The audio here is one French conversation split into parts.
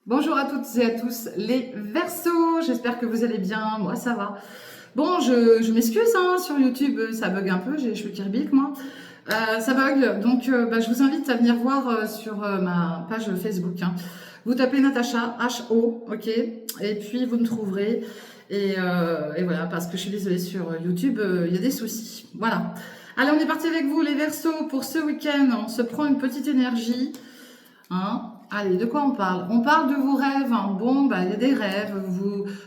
Bonjour à toutes et à tous les Verseaux, j'espère que vous allez bien, moi ça va. Bon, je m'excuse hein, sur YouTube, ça bug un peu, j'ai les cheveux qui rebiquent moi. Ça bug, donc je vous invite à venir voir sur ma page Facebook. Hein. Vous tapez Natacha, H-O, ok, et puis vous me trouverez. Et voilà, parce que je suis désolée, sur YouTube, il y a des soucis. Voilà. Allez, on est parti avec vous les Verseaux pour ce week-end, on se prend une petite énergie. Hein. Allez, de quoi on parle? On parle de vos rêves. Hein. Bon, il y a des rêves.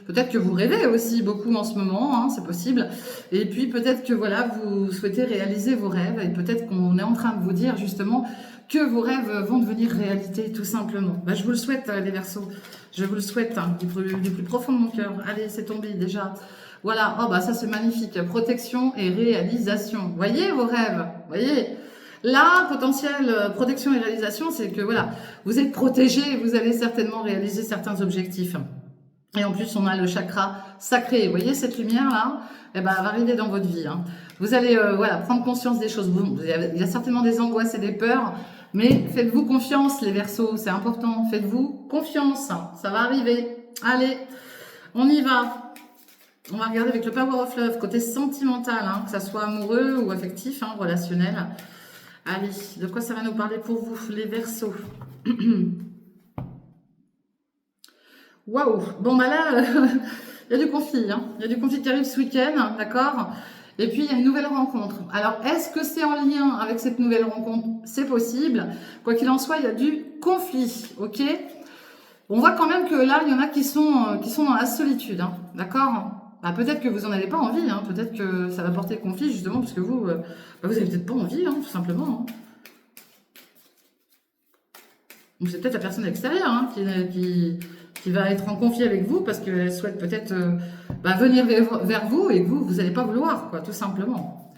Peut-être que vous rêvez aussi beaucoup en ce moment, hein, c'est possible. Et puis peut-être que voilà, vous souhaitez réaliser vos rêves. Et peut-être qu'on est en train de vous dire justement que vos rêves vont devenir réalité, tout simplement. Je vous le souhaite, les Verseaux. Je vous le souhaite hein, du plus profond de mon cœur. Allez, c'est tombé déjà. Voilà. Oh ça c'est magnifique. Protection et réalisation. Voyez vos rêves. Voyez. Là, potentiel protection et réalisation, c'est que voilà, vous êtes protégé et vous allez certainement réaliser certains objectifs. Et en plus, on a le chakra sacré. Vous voyez cette lumière-là, elle va arriver dans votre vie. Hein. Vous allez voilà, prendre conscience des choses. Bon, il y a certainement des angoisses et des peurs, mais faites-vous confiance, les Verseaux, c'est important. Faites-vous confiance, ça va arriver. Allez, on y va. On va regarder avec le Power of Love, côté sentimental, hein, que ça soit amoureux ou affectif, hein, relationnel. Allez, de quoi ça va nous parler pour vous, les Verseaux? Waouh. Bon, là, il y a du conflit. Hein. Il y a du conflit qui arrive ce week-end, d'accord? Et puis, il y a une nouvelle rencontre. Alors, est-ce que c'est en lien avec cette nouvelle rencontre? C'est possible. Quoi qu'il en soit, il y a du conflit, ok? On voit quand même que là, il y en a qui sont dans la solitude, hein, d'accord? Peut-être que vous n'en avez pas envie, hein, peut-être que ça va porter conflit justement parce que vous avez peut-être pas envie, hein, tout simplement. Hein. Donc c'est peut-être la personne extérieure hein, qui va être en conflit avec vous parce qu'elle souhaite peut-être venir vers vous et que vous n'allez pas vouloir, quoi, tout simplement.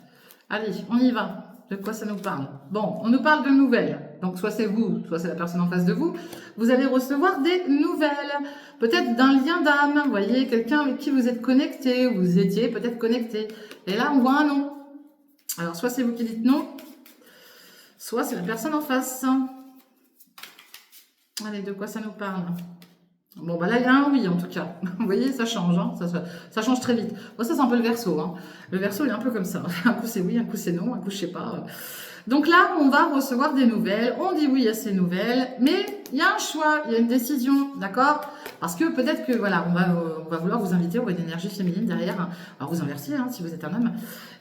Allez, on y va. De quoi ça nous parle? Bon, on nous parle de nouvelles. Donc, soit c'est vous, soit c'est la personne en face de vous. Vous allez recevoir des nouvelles. Peut-être d'un lien d'âme. Vous voyez, quelqu'un avec qui vous êtes connecté, ou vous étiez peut-être connecté. Et là, on voit un nom. Alors, soit c'est vous qui dites non, soit c'est la personne en face. Allez, de quoi ça nous parle? Bon, là, il y a un oui, en tout cas. Vous voyez, ça change. Hein, ça change très vite. Bon, ça, c'est un peu le Verseau. Hein. Le Verseau, il est un peu comme ça. Un coup, c'est oui, un coup, c'est non, un coup, je sais pas. Donc là, on va recevoir des nouvelles. On dit oui à ces nouvelles. Mais il y a un choix, il y a une décision. D'accord? Parce que peut-être que, voilà, on va vouloir vous inviter. On voit une énergie féminine derrière. Hein. Alors, vous inversez, hein, si vous êtes un homme.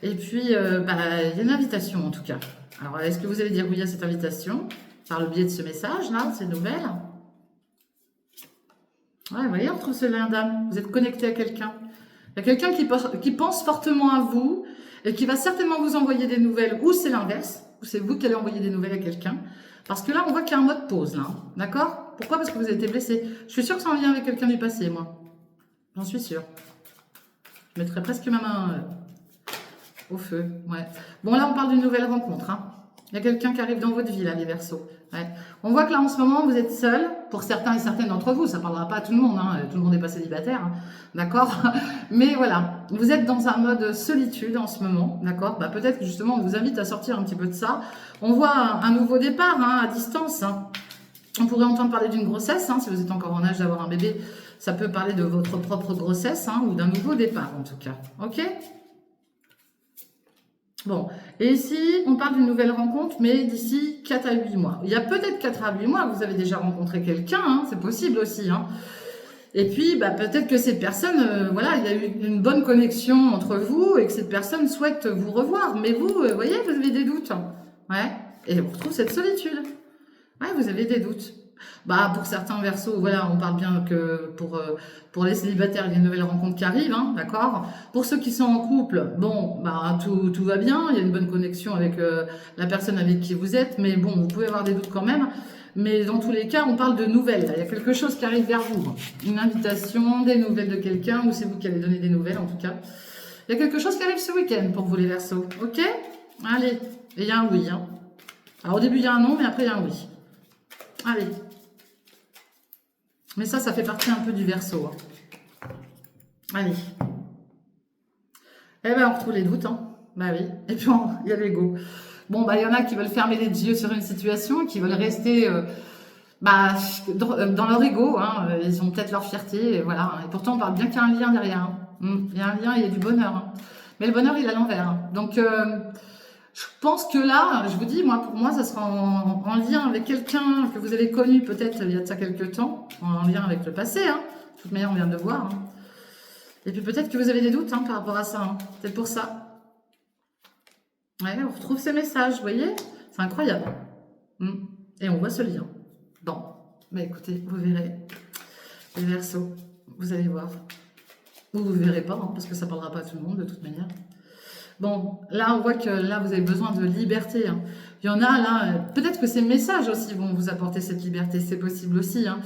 Et puis, il y a une invitation, en tout cas. Alors, est-ce que vous allez dire oui à cette invitation par le biais de ce message-là, ces nouvelles? Ouais, vous voyez, entre ce lien d'âme, vous êtes connecté à quelqu'un. Il y a quelqu'un qui pense fortement à vous et qui va certainement vous envoyer des nouvelles, ou c'est l'inverse, ou c'est vous qui allez envoyer des nouvelles à quelqu'un. Parce que là, on voit qu'il y a un mode pause, là. D'accord? Pourquoi? Parce que vous avez été blessé. Je suis sûre que c'est en lien avec quelqu'un du passé, moi. J'en suis sûre. Je mettrais presque ma main au feu. Ouais. Bon, là, on parle d'une nouvelle rencontre. Hein. Il y a quelqu'un qui arrive dans votre vie, là, les Verseaux. Ouais. On voit que là, en ce moment, vous êtes seul. Pour certains et certaines d'entre vous, ça ne parlera pas à tout le monde. Hein. Tout le monde n'est pas célibataire. Hein. D'accord? Mais voilà, vous êtes dans un mode solitude en ce moment. D'accord? Peut-être que justement, on vous invite à sortir un petit peu de ça. On voit un nouveau départ hein, à distance. Hein. On pourrait entendre parler d'une grossesse. Hein, si vous êtes encore en âge d'avoir un bébé, ça peut parler de votre propre grossesse hein, ou d'un nouveau départ, en tout cas. Ok? Bon, et ici, on parle d'une nouvelle rencontre, mais d'ici 4 à 8 mois. Il y a peut-être 4 à 8 mois que vous avez déjà rencontré quelqu'un, hein, c'est possible aussi. Hein. Et puis, peut-être que cette personne, voilà, il y a eu une bonne connexion entre vous et que cette personne souhaite vous revoir. Mais vous, voyez, vous avez des doutes. Ouais, et on retrouve cette solitude. Ouais, vous avez des doutes. Pour certains Verseaux, voilà, on parle bien que pour les célibataires, il y a une nouvelle rencontre qui arrive, hein, d'accord. Pour ceux qui sont en couple, bon, tout va bien, il y a une bonne connexion avec la personne avec qui vous êtes, mais bon, vous pouvez avoir des doutes quand même. Mais dans tous les cas, on parle de nouvelles. Là. Il y a quelque chose qui arrive vers vous, une invitation, des nouvelles de quelqu'un, ou c'est vous qui allez donner des nouvelles en tout cas. Il y a quelque chose qui arrive ce week-end pour vous les Verseaux, ok? Allez, et il y a un oui. Hein. Alors au début il y a un non, mais après il y a un oui. Allez. Mais ça fait partie un peu du Verseau. Hein. Allez. On retrouve les doutes. Hein. Oui. Et puis, il y a l'ego. Bon, il y en a qui veulent fermer les yeux sur une situation, qui veulent rester bah, dans leur ego, hein, ils ont peut-être leur fierté, et voilà. Et pourtant, on parle bien qu'il y a un lien derrière. Hein. Il y a un lien, il y a du bonheur. Hein. Mais le bonheur, il est à l'envers. Hein. Donc, je pense que là, je vous dis, moi, pour moi, ça sera en lien avec quelqu'un que vous avez connu peut-être il y a de ça quelques temps, en lien avec le passé. Hein. De toute manière, on vient de le voir. Hein. Et puis peut-être que vous avez des doutes hein, par rapport à ça. Hein. Peut-être pour ça. Ouais, on retrouve ces messages, vous voyez? C'est incroyable. Et on voit ce lien. Bon, bah écoutez, vous verrez. Les Verseaux, vous allez voir. Ou vous verrez pas, hein, parce que ça parlera pas à tout le monde de toute manière. Bon, là, on voit que là, vous avez besoin de liberté. Hein. Il y en a là, peut-être que ces messages aussi vont vous apporter cette liberté, c'est possible aussi. Hein.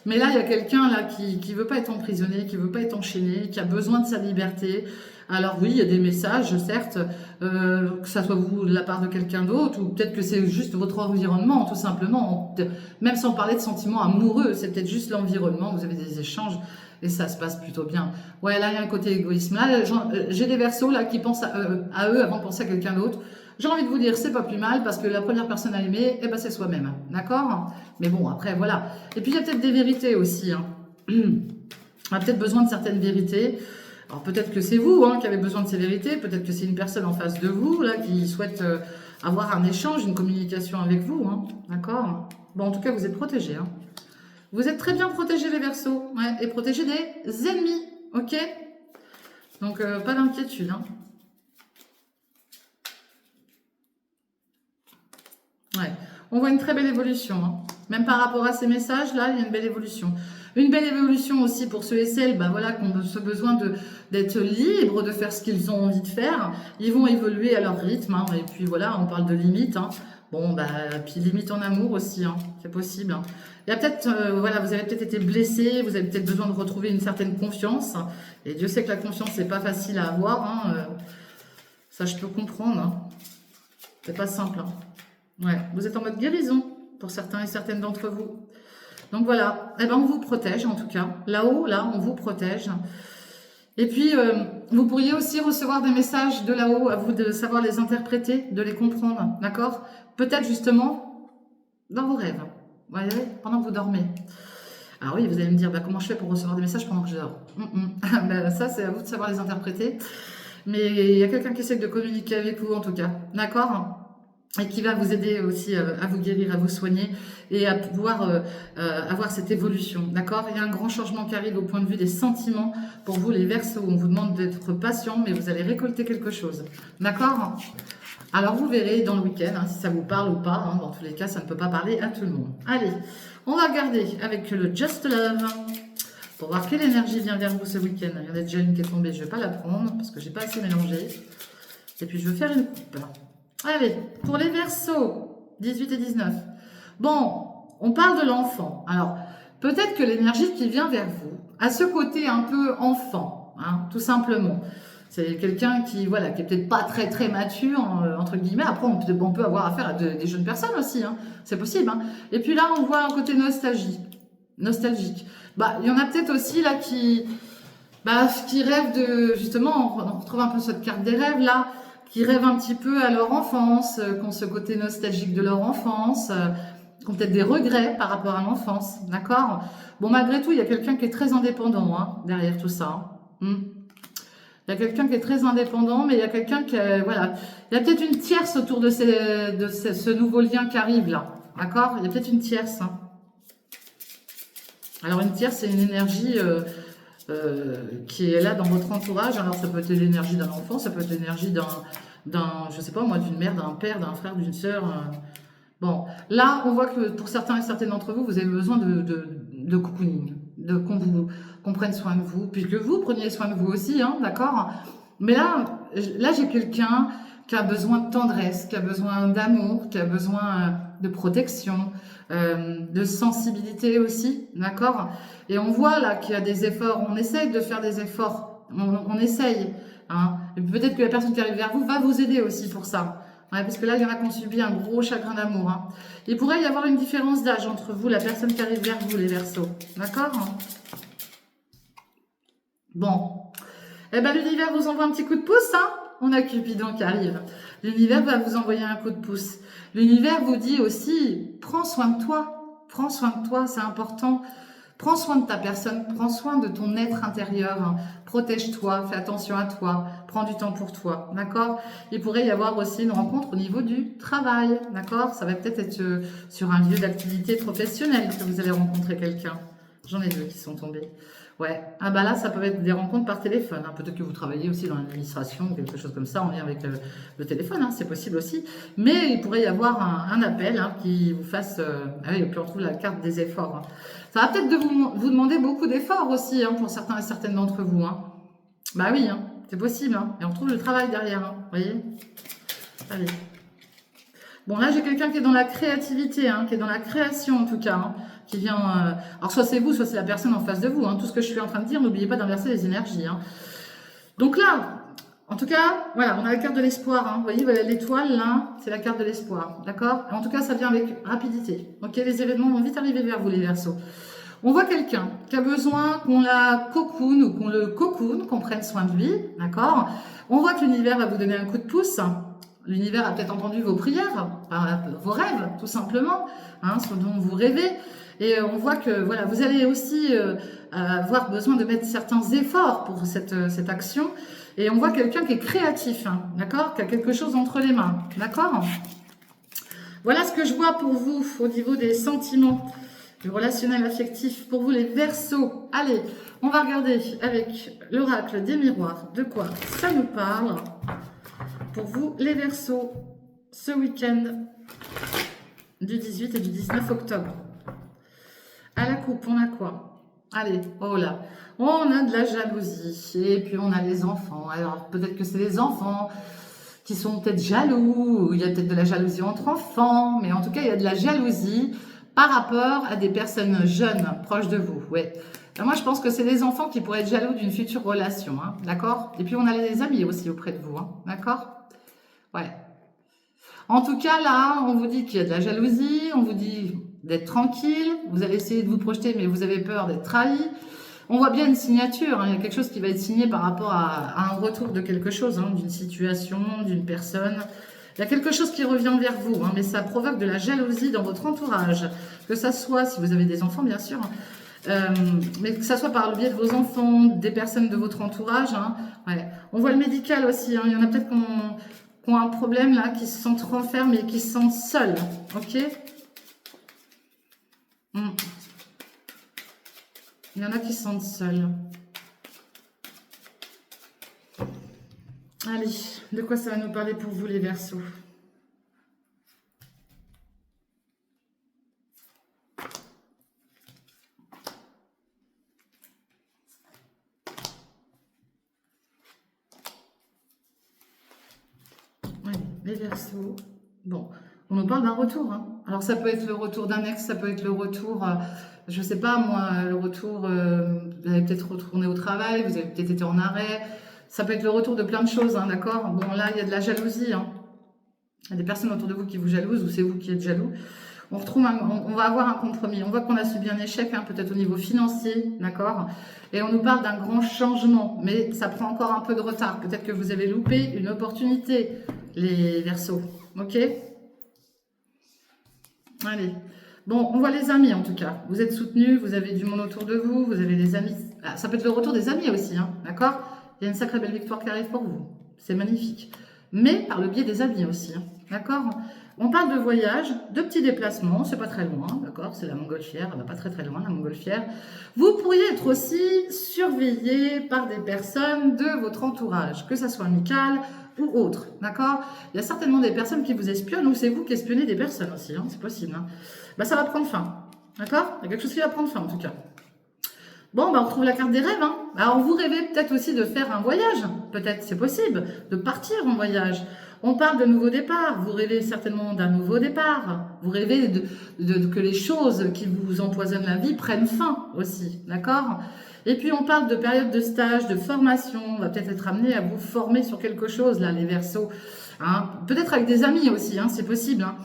Mais là, il y a quelqu'un là qui veut pas être emprisonné, qui veut pas être enchaîné, qui a besoin de sa liberté. Alors oui, il y a des messages, certes, que ça soit vous de la part de quelqu'un d'autre, ou peut-être que c'est juste votre environnement, tout simplement. Même sans parler de sentiments amoureux, c'est peut-être juste l'environnement, vous avez des échanges, et ça se passe plutôt bien. Ouais, là, il y a un côté égoïsme. Là, j'ai des Verseaux là qui pensent à eux avant de penser à quelqu'un d'autre. J'ai envie de vous dire, c'est pas plus mal, parce que la première personne à aimer, eh ben, c'est soi-même. D'accord? Mais bon, après, voilà. Et puis, il y a peut-être des vérités aussi. Hein. On a peut-être besoin de certaines vérités. Alors peut-être que c'est vous hein, qui avez besoin de ces vérités, peut-être que c'est une personne en face de vous là qui souhaite avoir un échange, une communication avec vous, hein, d'accord? Bon, en tout cas, vous êtes protégés. Hein. Vous êtes très bien protégés les Verseaux, ouais, et protégés des ennemis, ok? Donc pas d'inquiétude. Hein. Ouais. On voit une très belle évolution. Hein. Même par rapport à ces messages, là, il y a une belle évolution. Une belle évolution aussi pour ceux et celles voilà, qui ont ce besoin d'être libres, de faire ce qu'ils ont envie de faire. Ils vont évoluer à leur rythme. Hein. Et puis voilà, on parle de limites. Hein. Bon, bah, puis limite en amour aussi, hein. C'est possible. Hein. Il y a peut-être, voilà, vous avez peut-être été blessé, vous avez peut-être besoin de retrouver une certaine confiance. Et Dieu sait que la confiance, c'est pas facile à avoir. Hein. Ça, je peux comprendre. Hein. C'est pas simple. Hein. Ouais, vous êtes en mode guérison pour certains et certaines d'entre vous. Donc voilà, eh ben on vous protège en tout cas. Là-haut, là, on vous protège. Et puis, vous pourriez aussi recevoir des messages de là-haut, à vous de savoir les interpréter, de les comprendre, d'accord? Peut-être justement dans vos rêves, vous voyez, pendant que vous dormez. Alors oui, vous allez me dire, bah, comment je fais pour recevoir des messages pendant que je dors? Ben, ça, c'est à vous de savoir les interpréter. Mais il y a quelqu'un qui essaie de communiquer avec vous en tout cas, d'accord? Et qui va vous aider aussi à vous guérir, à vous soigner et à pouvoir avoir cette évolution, d'accord? Il y a un grand changement qui arrive au point de vue des sentiments pour vous les Verseaux. On vous demande d'être patient, mais vous allez récolter quelque chose, d'accord? Alors vous verrez dans le week-end hein, si ça vous parle ou pas. Hein, dans tous les cas, ça ne peut pas parler à tout le monde. Allez, on va regarder avec le Just Love pour voir quelle énergie vient vers vous ce week-end. Il y en a déjà une qui est tombée, je ne vais pas la prendre parce que j'ai pas assez mélangé. Et puis je vais faire une coupe. Allez, pour les Verseaux, 18 et 19. Bon, on parle de l'enfant. Alors, peut-être que l'énergie qui vient vers vous a ce côté un peu enfant, hein, tout simplement. C'est quelqu'un qui, voilà, qui est peut-être pas très très mature, entre guillemets. Après, on peut avoir affaire à des jeunes personnes aussi, hein. C'est possible. Hein. Et puis là, on voit un côté nostalgique. Bah, il y en a peut-être aussi là qui rêvent de, justement, on retrouve un peu cette carte des rêves là, qui rêvent un petit peu à leur enfance, qui ont ce côté nostalgique de leur enfance, qui ont peut-être des regrets par rapport à l'enfance, d'accord? Bon, malgré tout, il y a quelqu'un qui est très indépendant hein, derrière tout ça. Hein. Il y a quelqu'un qui est très indépendant, mais il y a quelqu'un qui, voilà, il y a peut-être une tierce autour de ce nouveau lien qui arrive là, d'accord? Il y a peut-être une tierce. Hein. Alors une tierce, c'est une énergie qui est là dans votre entourage. Alors ça peut être l'énergie d'un enfant, ça peut être l'énergie je sais pas moi, d'une mère, d'un père, d'un frère, d'une sœur. Bon, là on voit que pour certains et certaines d'entre vous, vous avez besoin de cocooning, qu'on prenne soin de vous, puis que vous preniez soin de vous aussi, hein, d'accord? Mais là j'ai quelqu'un qui a besoin de tendresse, qui a besoin d'amour, qui a besoin de protection, de sensibilité aussi, d'accord? Et on voit là qu'il y a des efforts, on essaye de faire des efforts, on essaye. Hein? Peut-être que la personne qui arrive vers vous va vous aider aussi pour ça. Ouais, parce que là, il y en a qui ont subi un gros chagrin d'amour. Hein. Il pourrait y avoir une différence d'âge entre vous, la personne qui arrive vers vous, les Verseaux. D'accord? Bon. Eh bien, l'univers vous envoie un petit coup de pouce, hein? On a Cupidon qui arrive. L'univers va vous envoyer un coup de pouce. L'univers vous dit aussi, prends soin de toi. Prends soin de toi, c'est important. Prends soin de ta personne, prends soin de ton être intérieur, hein. Protège-toi, fais attention à toi, prends du temps pour toi, d'accord? Il pourrait y avoir aussi une rencontre au niveau du travail, d'accord? Ça va peut-être être sur un lieu d'activité professionnelle que vous allez rencontrer quelqu'un. J'en ai deux qui sont tombés. Ouais, ah bah là, ça peut être des rencontres par téléphone, hein. Peut-être que vous travaillez aussi dans l'administration ou quelque chose comme ça en lien avec le téléphone, hein. C'est possible aussi. Mais il pourrait y avoir un appel, hein, qui vous fasse... Ah oui, et puis on trouve la carte des efforts, hein. Ça va peut-être vous demander beaucoup d'efforts aussi, hein, pour certains et certaines d'entre vous, hein. Bah oui, hein, c'est possible, hein. Et on retrouve le travail derrière, hein, vous voyez. Allez. Bon, là, j'ai quelqu'un qui est dans la créativité, hein, qui est dans la création en tout cas, hein, qui vient... alors, soit c'est vous, soit c'est la personne en face de vous, hein. Tout ce que je suis en train de dire, n'oubliez pas d'inverser les énergies, hein. Donc là, en tout cas, voilà, on a la carte de l'espoir, hein. Vous voyez, voilà, l'étoile, là, c'est la carte de l'espoir, d'accord? En tout cas, ça vient avec rapidité, ok? Les événements vont vite arriver vers vous, les Verseaux. On voit quelqu'un qui a besoin qu'on la cocoon ou qu'on le cocoon, qu'on prenne soin de lui, d'accord? On voit que l'univers va vous donner un coup de pouce. L'univers a peut-être entendu vos prières, vos rêves, tout simplement, hein, ce dont vous rêvez. Et on voit que voilà, vous allez aussi avoir besoin de mettre certains efforts pour cette action. Et on voit quelqu'un qui est créatif, hein, d'accord, qui a quelque chose entre les mains, d'accord. Voilà ce que je vois pour vous au niveau des sentiments, du relationnel affectif. Pour vous les Verseaux, allez, on va regarder avec l'oracle des miroirs de quoi ça nous parle. Pour vous les Verseaux, ce week-end du 18 et du 19 octobre. À la coupe, on a quoi? Allez, oh là, on a de la jalousie, et puis on a les enfants. Alors peut-être que c'est les enfants qui sont peut-être jaloux, ou il y a peut-être de la jalousie entre enfants, mais en tout cas il y a de la jalousie par rapport à des personnes jeunes, proches de vous, ouais. Alors, moi je pense que c'est les enfants qui pourraient être jaloux d'une future relation, hein, d'accord? Et puis on a les amis aussi auprès de vous, hein, d'accord? Ouais. En tout cas, là, on vous dit qu'il y a de la jalousie, on vous dit d'être tranquille, vous allez essayer de vous projeter, mais vous avez peur d'être trahi. On voit bien une signature, hein, il y a quelque chose qui va être signé par rapport à un retour de quelque chose, hein, d'une situation, d'une personne. Il y a quelque chose qui revient vers vous, hein, mais ça provoque de la jalousie dans votre entourage. Que ça soit, si vous avez des enfants, bien sûr, mais que ça soit par le biais de vos enfants, des personnes de votre entourage. Hein, ouais. On voit le médical aussi, hein, il y en a peut-être qui ont un problème là, qui se sentent renfermés, qui se sentent seuls, ok. Il y en a qui se sentent seuls. Allez, de quoi ça va nous parler pour vous les Verseaux? Allez, les Verseaux. Bon, on nous parle d'un retour, hein. Alors ça peut être le retour d'un ex, ça peut être le retour... je sais pas moi, le retour, vous avez peut-être retourné au travail, vous avez peut-être été en arrêt, ça peut être le retour de plein de choses, hein, d'accord. Bon là, il y a de la jalousie, hein. Il y a des personnes autour de vous qui vous jalousent ou c'est vous qui êtes jaloux. On va avoir un compromis, on voit qu'on a subi un échec, hein, peut-être au niveau financier, d'accord. Et on nous parle d'un grand changement, mais ça prend encore un peu de retard. Peut-être que vous avez loupé une opportunité, les Verseaux, ok. Allez. Bon, on voit les amis en tout cas. Vous êtes soutenus, vous avez du monde autour de vous, vous avez des amis. Ah, ça peut être le retour des amis aussi, hein, d'accord. Il y a une sacrée belle victoire qui arrive pour vous. C'est magnifique. Mais par le biais des amis aussi, hein, d'accord. On parle de voyage, de petits déplacements, c'est pas très loin, d'accord. C'est la montgolfière, elle va pas très très loin, la montgolfière. Vous pourriez être aussi surveillé par des personnes de votre entourage, que ça soit amical ou autre, d'accord. Il y a certainement des personnes qui vous espionnent ou c'est vous qui espionnez des personnes aussi, hein, c'est possible, hein. Bah, ça va prendre fin, d'accord. Il y a quelque chose qui va prendre fin en tout cas. Bon, bah, on retrouve la carte des rêves, hein. Alors, vous rêvez peut-être aussi de faire un voyage, peut-être, c'est possible, de partir en voyage. On parle de nouveau départ, vous rêvez certainement d'un nouveau départ. Vous rêvez que les choses qui vous empoisonnent la vie prennent fin aussi, d'accord. Et puis, on parle de période de stage, de formation. On va peut-être être amené à vous former sur quelque chose, là, les Verseaux. Hein. Peut-être avec des amis aussi, hein, c'est possible, hein.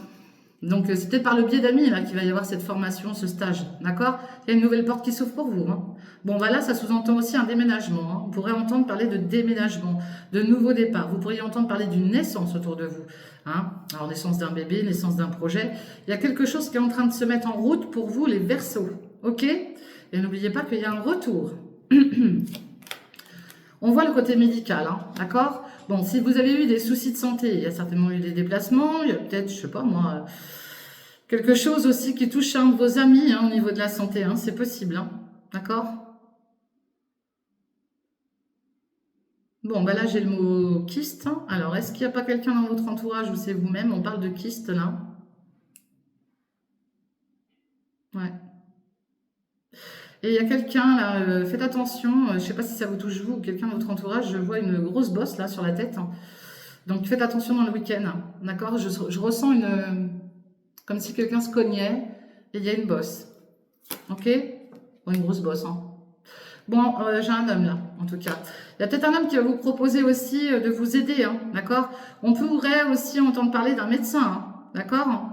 Donc, c'est peut-être par le biais d'amis là qu'il va y avoir cette formation, ce stage, d'accord? Il y a une nouvelle porte qui s'ouvre pour vous, hein. Bon, voilà, ça sous-entend aussi un déménagement, hein. Vous pourrez entendre parler de déménagement, de nouveau départ. Vous pourriez entendre parler d'une naissance autour de vous, hein. Alors, naissance d'un bébé, naissance d'un projet. Il y a quelque chose qui est en train de se mettre en route pour vous, les Verseaux, ok? Et n'oubliez pas qu'il y a un retour. On voit le côté médical, hein, d'accord? Bon, si vous avez eu des soucis de santé, il y a certainement eu des déplacements, il y a peut-être, je sais pas moi, quelque chose aussi qui touche un de vos amis hein, au niveau de la santé, hein, c'est possible, hein, d'accord? Bon, bah là j'ai le mot kyste, hein. Alors, est-ce qu'il n'y a pas quelqu'un dans votre entourage ou c'est vous-même? On parle de kyste là. Ouais. Et il y a quelqu'un là, faites attention, je sais pas si ça vous touche vous ou quelqu'un de votre entourage, je vois une grosse bosse là sur la tête, hein. Donc faites attention dans le week-end, hein. D'accord? Je ressens comme si quelqu'un se cognait et il y a une bosse. Ok? Bon, une grosse bosse, hein. Bon, j'ai un homme là, en tout cas. Il y a peut-être un homme qui va vous proposer aussi de vous aider, hein, d'accord? On pourrait aussi entendre parler d'un médecin, hein, d'accord?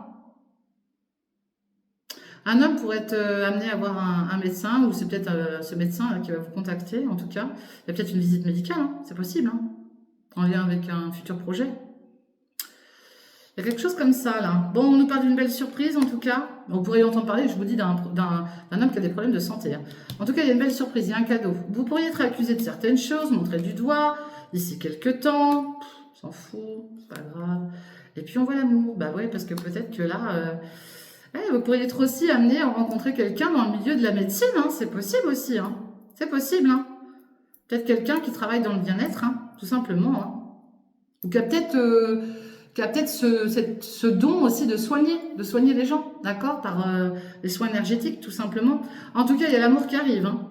Un homme pourrait être amené à voir un médecin, ou c'est peut-être ce médecin là, qui va vous contacter, en tout cas. Il y a peut-être une visite médicale, hein, c'est possible, hein, en lien avec un futur projet. Il y a quelque chose comme ça, là. Bon, on nous parle d'une belle surprise, en tout cas. On pourrait entendre parler, je vous dis, d'un homme qui a des problèmes de santé, hein. En tout cas, il y a une belle surprise, il y a un cadeau. Vous pourriez être accusé de certaines choses, montrer du doigt, d'ici quelques temps. Pff, s'en fout, c'est pas grave. Et puis, on voit l'amour. Bah ouais, parce que peut-être que là, vous pourriez être aussi amené à rencontrer quelqu'un dans le milieu de la médecine, hein. C'est possible aussi, hein. C'est possible, hein. Peut-être quelqu'un qui travaille dans le bien-être, hein, tout simplement, hein. Ou qui a peut-être ce don aussi de soigner les gens, d'accord, par les soins énergétiques, tout simplement. En tout cas, il y a l'amour qui arrive, hein.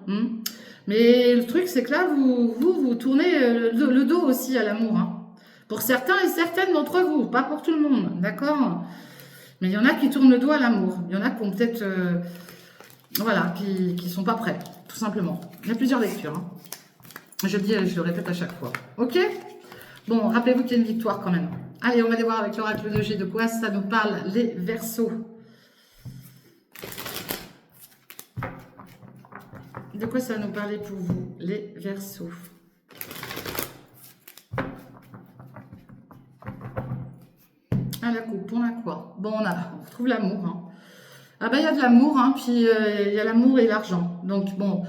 Mais le truc, c'est que là, vous tournez le dos aussi à l'amour, hein. Pour certains et certaines d'entre vous, pas pour tout le monde, d'accord? Mais il y en a qui tournent le dos à l'amour. Il y en a qui ont peut-être, voilà, qui sont pas prêts, tout simplement. Il y a plusieurs lectures, hein. Je le dis, je le répète à chaque fois. Ok? Bon, rappelez-vous qu'il y a une victoire quand même. Allez, on va aller voir avec l'oracle de G de quoi ça nous parle, les Verseaux. De quoi ça va nous parler pour vous, les Verseaux? Ah, la coupe, on a quoi? Bon, on retrouve l'amour, hein. Ah bah, il y a de l'amour, hein, puis il y a l'amour et l'argent. Donc, bon,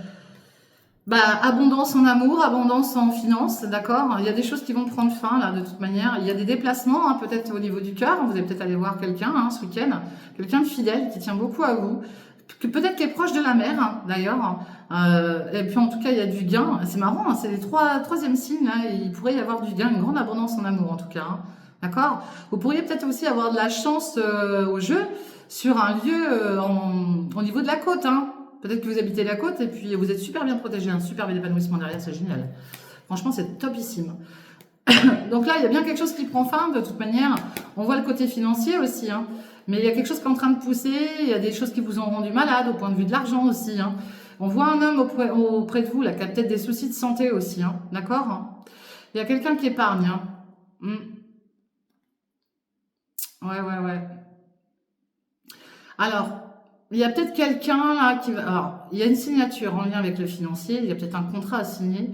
bah, abondance en amour, abondance en finances, d'accord? Il y a des choses qui vont prendre fin, là, de toute manière. Il y a des déplacements, hein, peut-être au niveau du cœur. Vous allez peut-être aller voir quelqu'un, hein, ce week-end. Quelqu'un de fidèle, qui tient beaucoup à vous. Peut-être qui est proche de la mer, hein, d'ailleurs. Et puis, en tout cas, il y a du gain. C'est marrant, hein, c'est les troisième signes, là. Il pourrait y avoir du gain, une grande abondance en amour, en tout cas, hein. D'accord? Vous pourriez peut-être aussi avoir de la chance au jeu sur un lieu au niveau de la côte, hein. Peut-être que vous habitez la côte et puis vous êtes super bien protégé, un super bel épanouissement derrière, c'est génial. Franchement, c'est topissime. Donc là, il y a bien quelque chose qui prend fin, de toute manière. On voit le côté financier aussi, hein. Mais il y a quelque chose qui est en train de pousser, il y a des choses qui vous ont rendu malade au point de vue de l'argent aussi, hein. On voit un homme auprès de vous, là, qui a peut-être des soucis de santé aussi, hein. D'accord? Il y a quelqu'un qui épargne, hein. Ouais, ouais, ouais. Alors, il y a peut-être quelqu'un là qui va. Alors, il y a une signature en lien avec le financier, il y a peut-être un contrat à signer.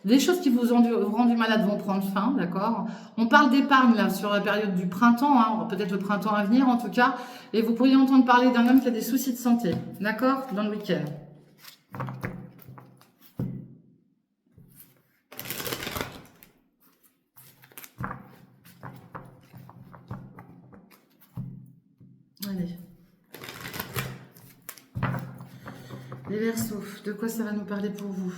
Les choses qui vous ont rendu malade vont prendre fin, d'accord? On parle d'épargne là sur la période du printemps, hein, peut-être le printemps à venir en tout cas. Et vous pourriez entendre parler d'un homme qui a des soucis de santé, d'accord? Dans le week-end. Allez. Les Verseaux, de quoi ça va nous parler pour vous?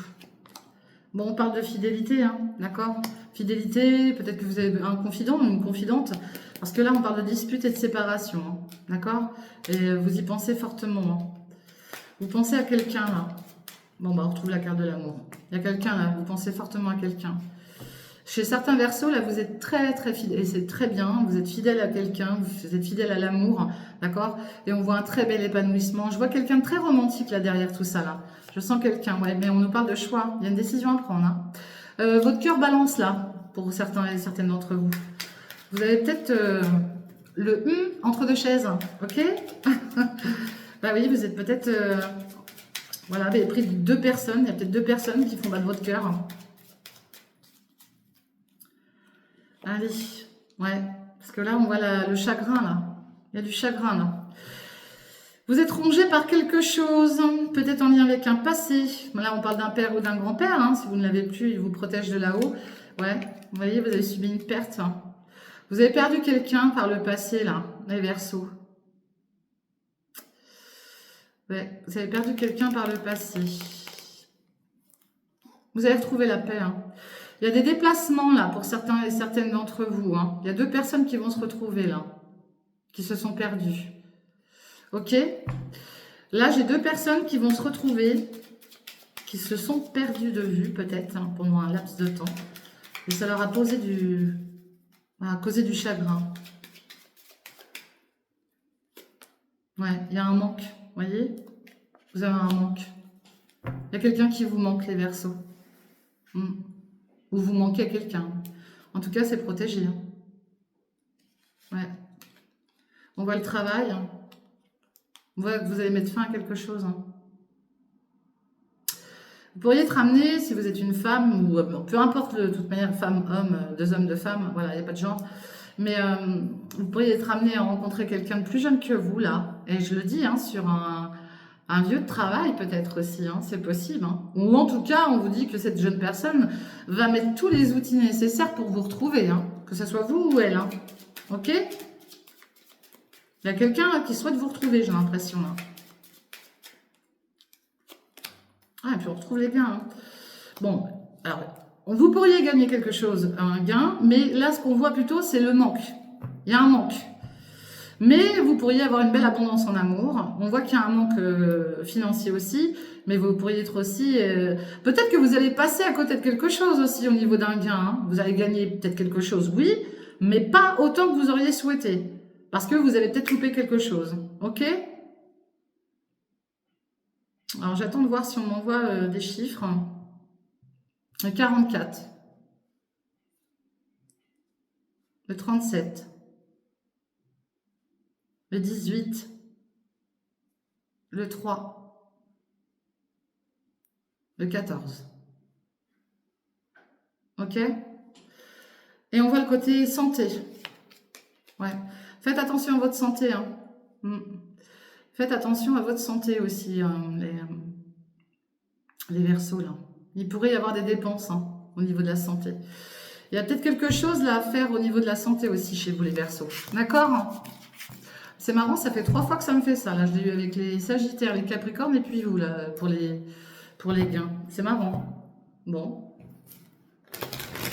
Bon, on parle de fidélité, hein, d'accord? Fidélité, peut-être que vous avez un confident ou une confidente, parce que là, on parle de dispute et de séparation, hein, d'accord? Et vous y pensez fortement, hein. Vous pensez à quelqu'un, là. Bon, bah, on retrouve la carte de l'amour. Il y a quelqu'un, là, vous pensez fortement à quelqu'un. Chez certains Verseaux, là, vous êtes très, très fidèle, et c'est très bien, vous êtes fidèle à quelqu'un, vous êtes fidèle à l'amour, d'accord? Et on voit un très bel épanouissement. Je vois quelqu'un de très romantique, là, derrière tout ça, là. Je sens quelqu'un, ouais, mais on nous parle de choix, il y a une décision à prendre, hein. Votre cœur balance, là, pour certains et certaines d'entre vous. Vous avez peut-être le entre deux chaises, ok. Bah oui, vous êtes peut-être... voilà, vous avez pris deux personnes, il y a peut-être deux personnes qui font battre votre cœur. Allez, ouais, parce que là, on voit le chagrin, là. Il y a du chagrin, là. Vous êtes rongé par quelque chose, peut-être en lien avec un passé. Là, on parle d'un père ou d'un grand-père, hein. Si vous ne l'avez plus, il vous protège de là-haut. Ouais, vous voyez, vous avez subi une perte. Vous avez perdu quelqu'un par le passé, là, les Verseaux. Ouais, vous avez perdu quelqu'un par le passé. Vous allez retrouver la paix, hein. Il y a des déplacements, là, pour certains et certaines d'entre vous, hein. Il y a deux personnes qui vont se retrouver, là, qui se sont perdues. Ok? Là, j'ai deux personnes qui vont se retrouver, qui se sont perdues de vue, peut-être, hein, pendant un laps de temps. Et ça leur a posé causé du chagrin. Ouais, il y a un manque, vous voyez? Vous avez un manque. Il y a quelqu'un qui vous manque, les Verseaux. Ou vous manquez à quelqu'un. En tout cas, c'est protégé. Hein. Ouais. On voit le travail. Hein. On voit que vous allez mettre fin à quelque chose. Hein. Vous pourriez être amené, si vous êtes une femme, ou peu importe, de toute manière, femme, homme, deux hommes, deux femmes, voilà, il n'y a pas de genre. Mais vous pourriez être amené à rencontrer quelqu'un de plus jeune que vous, là. Et je le dis, hein, sur un lieu de travail peut-être aussi, hein, c'est possible. Hein. Ou en tout cas, on vous dit que cette jeune personne va mettre tous les outils nécessaires pour vous retrouver, hein, que ce soit vous ou elle. Hein. Ok? Il y a quelqu'un qui souhaite vous retrouver, j'ai l'impression. Là. Ah, et puis on retrouve les gains. Hein. Bon, alors, vous pourriez gagner quelque chose, un gain, mais là, ce qu'on voit plutôt, c'est le manque. Il y a un manque. Mais vous pourriez avoir une belle abondance en amour. On voit qu'il y a un manque financier aussi, mais vous pourriez être aussi... peut-être que vous allez passer à côté de quelque chose aussi au niveau d'un gain. Hein. Vous allez gagner peut-être quelque chose, oui, mais pas autant que vous auriez souhaité. Parce que vous avez peut-être loupé quelque chose. Ok? Alors j'attends de voir si on m'envoie des chiffres. Le 44. Le 37. Le 18. Le 3. Le 14. Ok? Et on voit le côté santé. Ouais. Faites attention à votre santé. Hein. Faites attention à votre santé aussi, les Verseaux, là. Il pourrait y avoir des dépenses hein, au niveau de la santé. Il y a peut-être quelque chose là à faire au niveau de la santé aussi chez vous, les Verseaux. D'accord? C'est marrant, ça fait 3 fois que ça me fait ça. Là, je l'ai eu avec les Sagittaires, les Capricornes et puis vous, là, pour les gains. C'est marrant. Bon.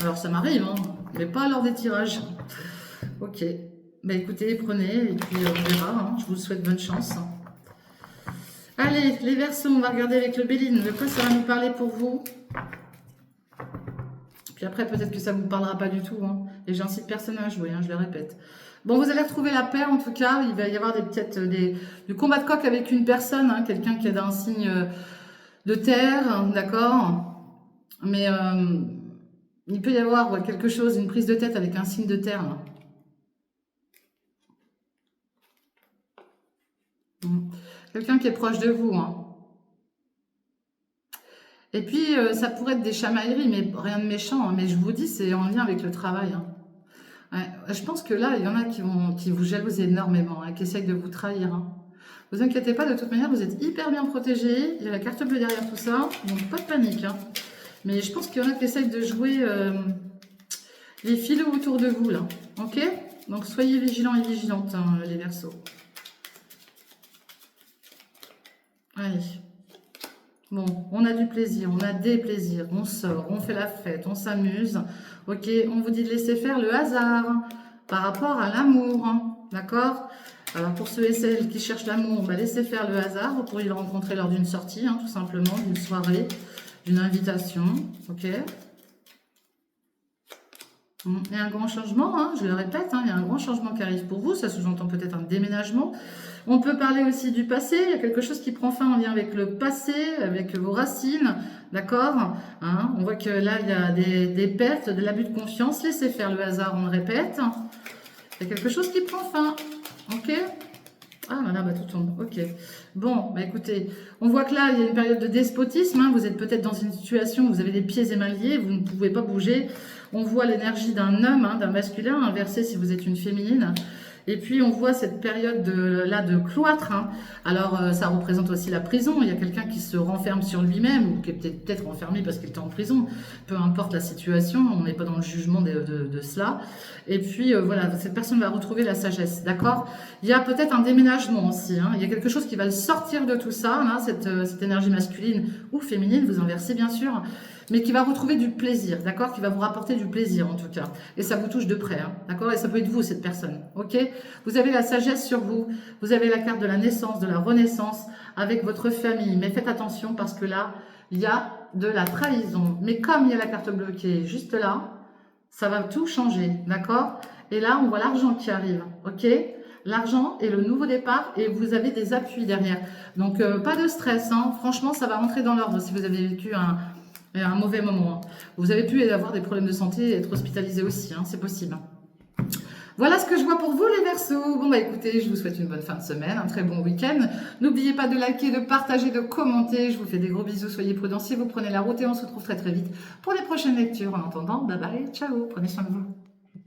Alors, ça m'arrive, hein, mais pas lors des tirages. Ok. Bah écoutez, prenez et puis on verra. Hein. Je vous souhaite bonne chance. Allez, les Verseaux, on va regarder avec le Béline. De quoi ça va nous parler pour vous? Puis après, peut-être que ça ne vous parlera pas du tout. Hein. Et j'incite personne à jouer, hein, je le répète. Bon, vous allez retrouver la paix, en tout cas. Il va y avoir du combat de coq avec une personne, hein, quelqu'un qui est d'un signe de terre, d'accord. Mais il peut y avoir quelque chose, une prise de tête avec un signe de terre. Là. Quelqu'un qui est proche de vous. Hein. Et puis, ça pourrait être des chamailleries, mais rien de méchant. Hein, mais je vous dis, c'est en lien avec le travail. Hein. Ouais, je pense que là, il y en a qui vous jalousent énormément, hein, qui essayent de vous trahir. Hein. Vous inquiétez pas, de toute manière, vous êtes hyper bien protégés. Il y a la carte bleue derrière tout ça, donc pas de panique. Hein. Mais je pense qu'il y en a qui essayent de jouer les filous autour de vous, là. Ok? Donc, soyez vigilants et vigilantes, hein, les Verseaux. Allez. Bon, on a du plaisir, on a des plaisirs, on sort, on fait la fête, on s'amuse. Ok, on vous dit de laisser faire le hasard par rapport à l'amour, hein, d'accord? Alors pour ceux et celles qui cherchent l'amour, bah, laissez faire le hasard. Vous pourriez le rencontrer lors d'une sortie, hein, tout simplement, d'une soirée, d'une invitation, ok? Il y a un grand changement, hein, je le répète, hein, il y a un grand changement qui arrive pour vous, ça sous-entend peut-être un déménagement. On peut parler aussi du passé, il y a quelque chose qui prend fin en lien avec le passé, avec vos racines, d'accord, hein, on voit que là, il y a des pertes, de l'abus de confiance, laissez faire le hasard, on le répète. Il y a quelque chose qui prend fin. Ok? Ah là là, bah tout tombe. Ok. Bon, bah écoutez, on voit que là, il y a une période de despotisme. Hein. Vous êtes peut-être dans une situation où vous avez les pieds et mains liés, vous ne pouvez pas bouger. On voit l'énergie d'un homme, hein, d'un masculin, inversé si vous êtes une féminine. Et puis on voit cette période là de cloître. Hein. Alors ça représente aussi la prison. Il y a quelqu'un qui se renferme sur lui-même ou qui est peut-être enfermé parce qu'il était en prison. Peu importe la situation, on n'est pas dans le jugement de cela. Et puis voilà, cette personne va retrouver la sagesse, d'accord? Il y a peut-être un déménagement aussi. Hein. Il y a quelque chose qui va le sortir de tout ça, là, cette énergie masculine ou féminine, vous inversez bien sûr, mais qui va retrouver du plaisir, d'accord? Qui va vous rapporter du plaisir en tout cas. Et ça vous touche de près, hein, d'accord? Et ça peut être vous, cette personne, ok? Vous avez la sagesse sur vous, vous avez la carte de la naissance, de la renaissance avec votre famille. Mais faites attention parce que là, il y a de la trahison. Mais comme il y a la carte bleue qui est juste là, ça va tout changer, d'accord? Et là, on voit l'argent qui arrive, ok? L'argent et le nouveau départ et vous avez des appuis derrière. Donc, pas de stress, hein. Franchement, ça va rentrer dans l'ordre si vous avez vécu un mauvais moment. Vous avez pu avoir des problèmes de santé et être hospitalisé aussi, hein, c'est possible. Voilà ce que je vois pour vous les Verseaux. Bon bah écoutez, je vous souhaite une bonne fin de semaine, un très bon week-end. N'oubliez pas de liker, de partager, de commenter. Je vous fais des gros bisous, soyez prudents si vous prenez la route et on se retrouve très très vite pour les prochaines lectures. En attendant, bye bye, ciao, prenez soin de vous.